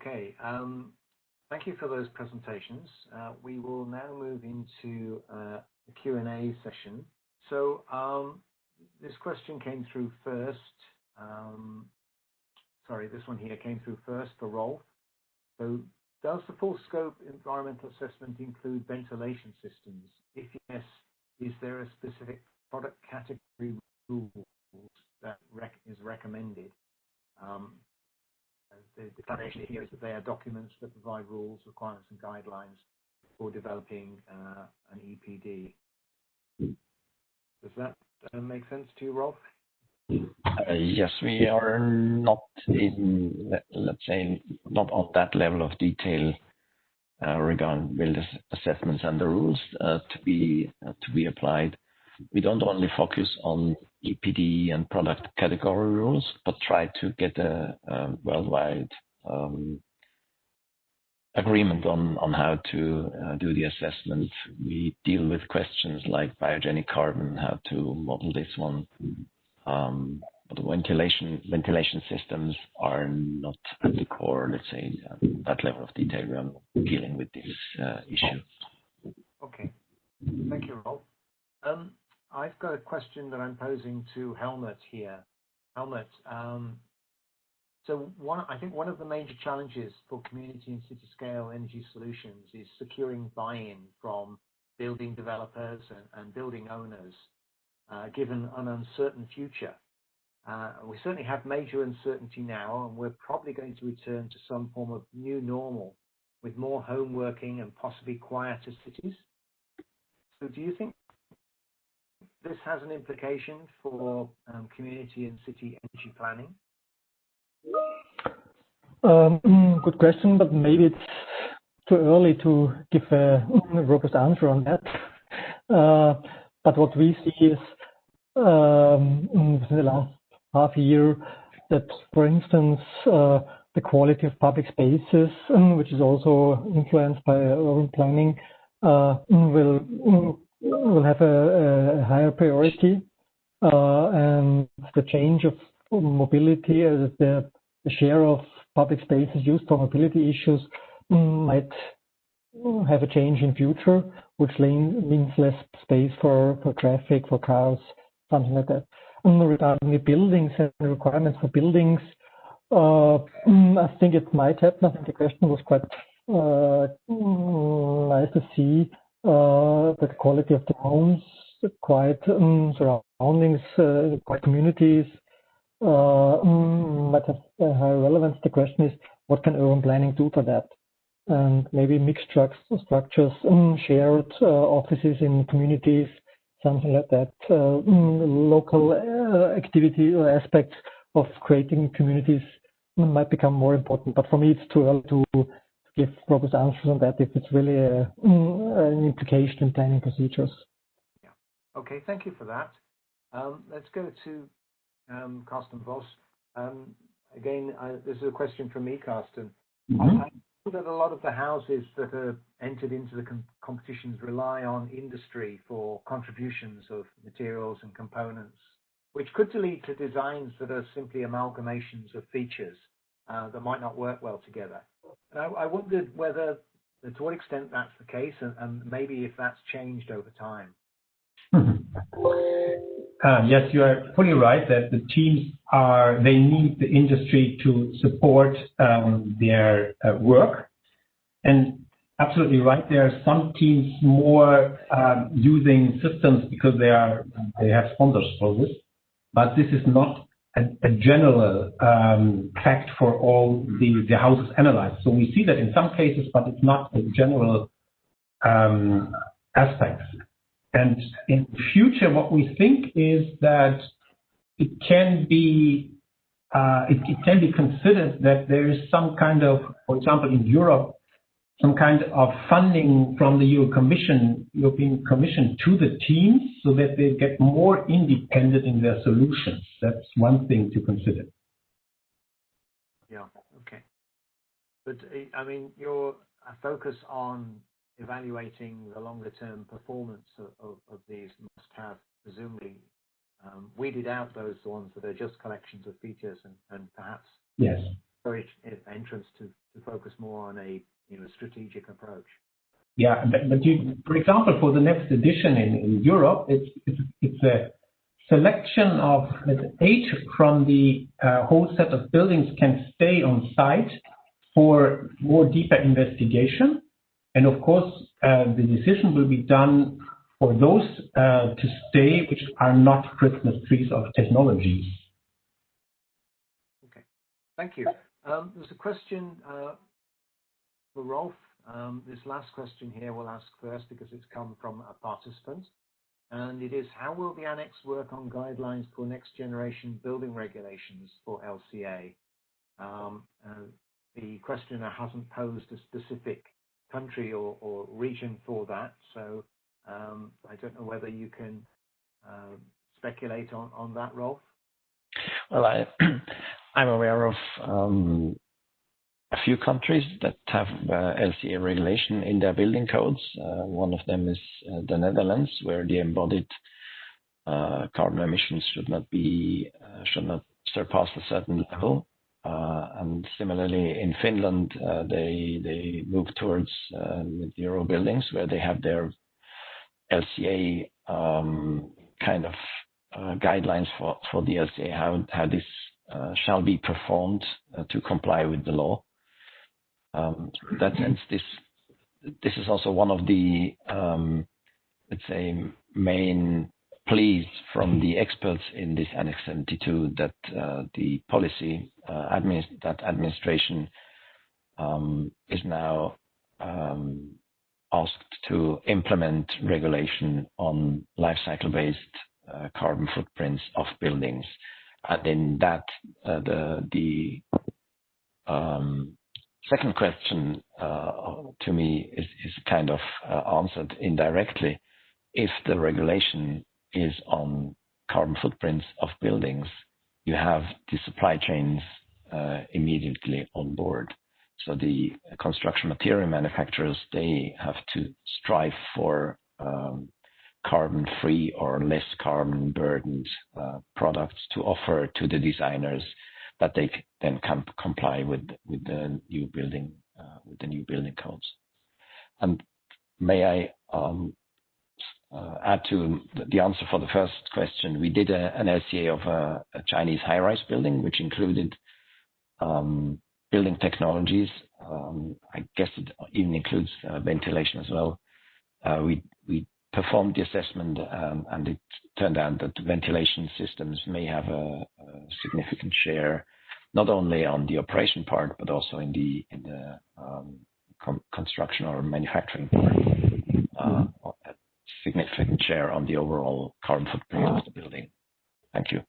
Okay. Thank you for those presentations. We will now move into the Q&A session. So this question came through first. Sorry, this one here came through first for Rolf. So does the full scope environmental assessment include ventilation systems? If yes, is there a specific product category rules that is recommended? The explanation here is that they are documents that provide rules, requirements, and guidelines for developing an EPD. Does that make sense to you, Rolf? Yes, we are not in, let's say, not on that level of detail regarding build assessments and the rules to be applied. We don't only focus on EPD and product category rules, but try to get a worldwide agreement on how to do the assessment. We deal with questions like biogenic carbon, how to model this one. But the ventilation systems are not at the core, let's say, that level of detail we are dealing with this issue. Okay, thank you, Rolf. I've got a question that I'm posing to Helmut here. Helmut, so I think one of the major challenges for community and city scale energy solutions is securing buy-in from building developers and building owners, given an uncertain future. We certainly have major uncertainty now, and we're probably going to return to some form of new normal with more home working and possibly quieter cities. So do you think this has an implication for community and city energy planning? Good question, but maybe it's too early to give a robust answer on that. But what we see is in the last half year that, for instance, the quality of public spaces, which is also influenced by urban planning, will have a higher priority, and the change of mobility, the share of public spaces used for mobility issues might have a change in future, which means less space for traffic, for cars, something like that. Regarding the buildings and the requirements for buildings, I think it might happen. I think the question was quite nice to see the quality of the homes, the quiet surroundings, quiet communities might have a higher relevance. The question is, what can urban planning do for that? And maybe mixed structures, shared offices in communities, something like that. Local activity or aspects of creating communities might become more important. But for me, it's too early to give robust answers on that if it's really an implication in planning procedures. Yeah. Okay, thank you for that. Let's go to Karsten Voss. Again, this is a question from me, Karsten. I know that a lot of the houses that are entered into the competitions rely on industry for contributions of materials and components, which could lead to designs that are simply amalgamations of features that might not work well together. And I wondered whether, to what extent that's the case, and maybe if that's changed over time. Yes, you are fully right that the teams they need the industry to support their work. And absolutely right, there are some teams more using systems because they have sponsors for this, but this is not a general fact for all the houses analyzed. So we see that in some cases, but it's not a general aspect. And in future, what we think is that it can be considered that there is some kind of, for example, in Europe, some kind of funding from the European Commission to the teams so that they get more independent in their solutions. That's one thing to consider. Yeah, okay. But I mean, your focus on evaluating the longer-term performance of these must have presumably weeded out those ones that are just collections of features and perhaps yes, entrance to focus more on a strategic approach. Yeah, but you, for example, for the next edition in Europe, it's a selection of 8 from the whole set of buildings can stay on site for more deeper investigation, and of course the decision will be done for those to stay which are not Christmas trees of technologies. Okay, thank you. There's a question for Rolf. This last question here we'll ask first because it's come from a participant, and it is: how will the Annex work on guidelines for next generation building regulations for LCA? The questioner hasn't posed a specific country or region for that, so I don't know whether you can speculate on that, Rolf. Well, I'm aware of a few countries that have LCA regulation in their building codes. One of them is the Netherlands, where the embodied carbon emissions should not surpass a certain level. And similarly, in Finland, they move towards net zero buildings, where they have their LCA kind of guidelines for the LCA, how this shall be performed to comply with the law. In that sense, this is also one of the let's say main pleas from the experts in this Annex 72, that the policy that administration is now asked to implement regulation on life cycle based carbon footprints of buildings. And in that, the second question to me is kind of answered indirectly. If the regulation is on carbon footprints of buildings, you have the supply chains immediately on board. So the construction material manufacturers, they have to strive for carbon-free or less carbon-burdened products to offer to the designers, that they then can comply with the new building codes. And may I add to the answer for the first question? We did an LCA of a Chinese high-rise building, which included building technologies. I guess it even includes ventilation as well. We performed the assessment, and it turned out that ventilation systems may have a significant share, not only on the operation part, but also in the construction or manufacturing part. A significant share on the overall carbon footprint of the building. Thank you.